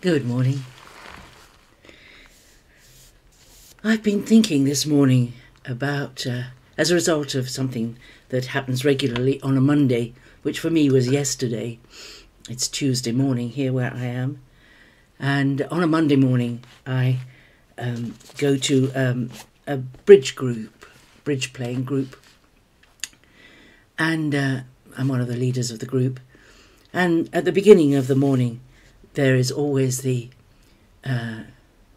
Good morning. I've been thinking this morning about, as a result of something that happens regularly on a Monday, which for me was yesterday. It's Tuesday morning here where I am. And on a Monday morning, I go to a bridge playing group. And I'm one of the leaders of the group. And at the beginning of the morning, there is always the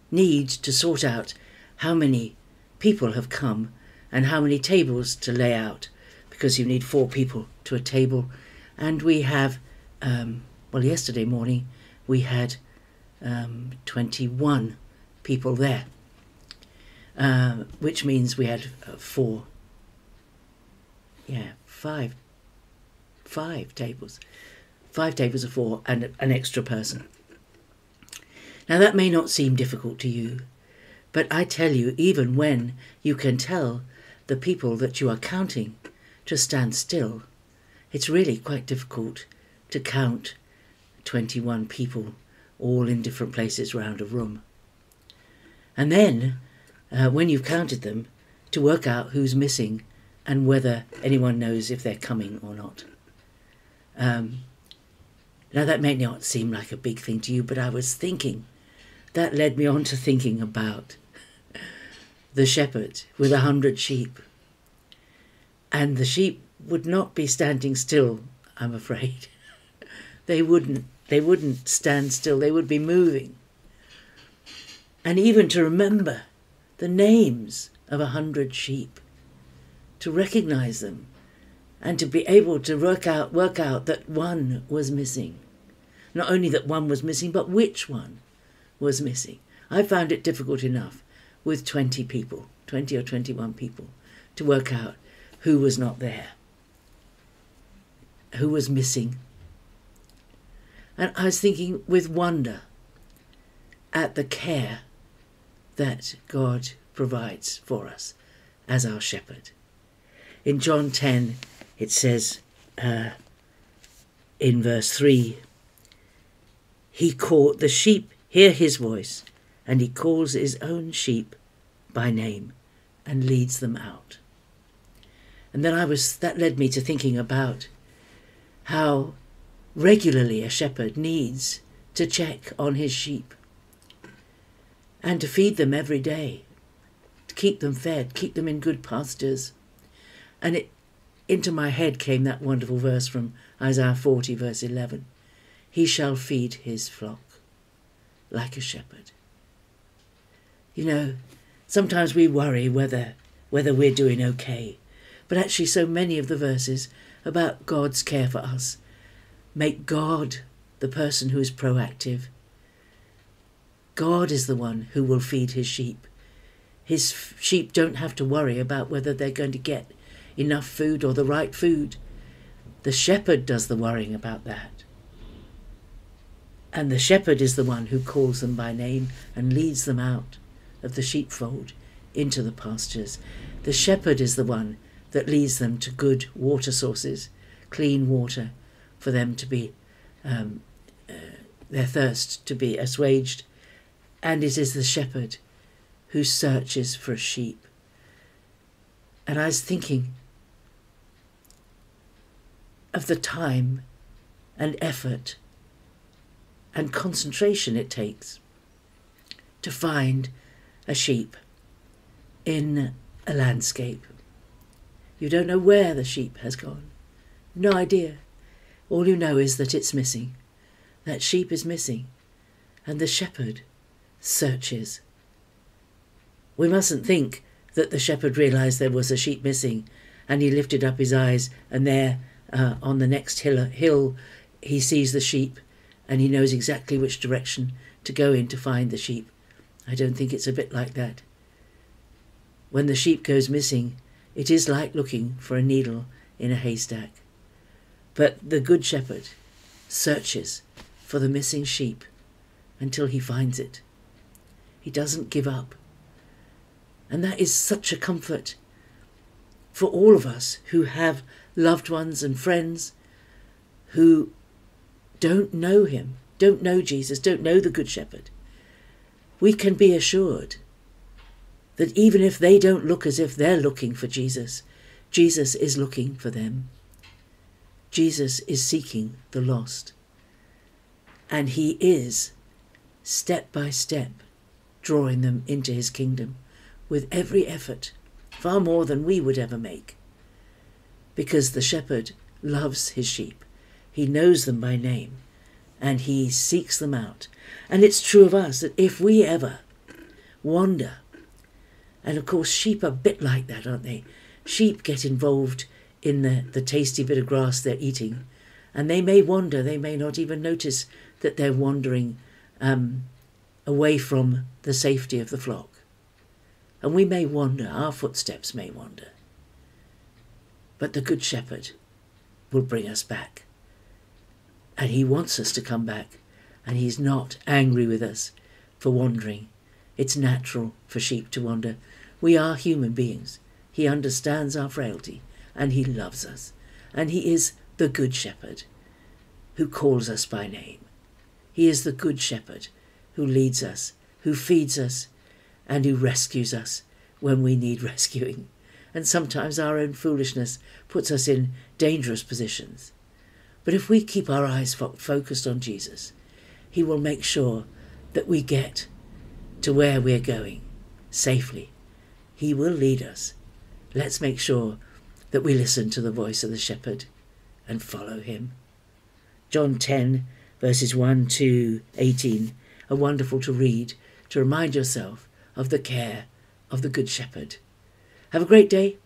need to sort out how many people have come and how many tables to lay out, because you need 4 people to a table. And we have, yesterday morning we had 21 people there, which means we had 5 tables. 5 tables of 4 and an extra person. Now that may not seem difficult to you, but I tell you, even when you can tell the people that you are counting to stand still, it's really quite difficult to count 21 people all in different places round a room. And then, when you've counted them, to work out who's missing and whether anyone knows if they're coming or not. Now that may not seem like a big thing to you, but I was thinking, that led me on to thinking about the shepherd with 100 sheep. And the sheep would not be standing still, I'm afraid. They wouldn't stand still, they would be moving. And even to remember the names of 100 sheep, to recognize them, and to be able to work out that one was missing. Not only that one was missing, but which one was missing. I found it difficult enough with 20 or 21 people, to work out who was not there, who was missing. And I was thinking with wonder at the care that God provides for us as our shepherd. In John 10, it says in verse 3, the sheep hear his voice, and he calls his own sheep by name and leads them out. And then that led me to thinking about how regularly a shepherd needs to check on his sheep and to feed them every day, to keep them fed, keep them in good pastures. And into my head came that wonderful verse from Isaiah 40, verse 11. He shall feed his flock like a shepherd. You know, sometimes we worry whether we're doing okay, but actually so many of the verses about God's care for us make God the person who is proactive. God is the one who will feed his sheep. His sheep don't have to worry about whether they're going to get enough food or the right food. The shepherd does the worrying about that. And the shepherd is the one who calls them by name and leads them out of the sheepfold into the pastures. The shepherd is the one that leads them to good water sources, clean water, for them to be, their thirst to be assuaged. And it is the shepherd who searches for a sheep. And I was thinking of the time and effort and concentration it takes to find a sheep in a landscape. You don't know where the sheep has gone. No idea. All you know is that it's missing. That sheep is missing. And the shepherd searches. We mustn't think that the shepherd realised there was a sheep missing and he lifted up his eyes and there on the next hill he sees the sheep and he knows exactly which direction to go in to find the sheep. I don't think it's a bit like that. When the sheep goes missing, it is like looking for a needle in a haystack. But the good shepherd searches for the missing sheep until he finds it. He doesn't give up. And that is such a comfort for all of us who have loved ones and friends who don't know him, don't know Jesus, don't know the Good Shepherd, we can be assured that even if they don't look as if they're looking for Jesus, Jesus is looking for them. Jesus is seeking the lost. And he is, step by step, drawing them into his kingdom with every effort, far more than we would ever make. Because the shepherd loves his sheep. He knows them by name and he seeks them out. And it's true of us that if we ever wander, and of course sheep are a bit like that, aren't they? Sheep get involved in the tasty bit of grass they're eating, and they may wander, they may not even notice that they're wandering away from the safety of the flock. And we may wander, our footsteps may wander. But the Good Shepherd will bring us back. And he wants us to come back, and he's not angry with us for wandering. It's natural for sheep to wander. We are human beings. He understands our frailty, and he loves us. And he is the Good Shepherd who calls us by name. He is the Good Shepherd who leads us, who feeds us, and who rescues us when we need rescuing. And sometimes our own foolishness puts us in dangerous positions. But if we keep our eyes focused on Jesus, he will make sure that we get to where we're going safely. He will lead us. Let's make sure that we listen to the voice of the shepherd and follow him. John 10, verses 1 to 18 are wonderful to read, to remind yourself of the care of the Good Shepherd. Have a great day.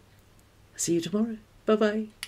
See you tomorrow. Bye-bye.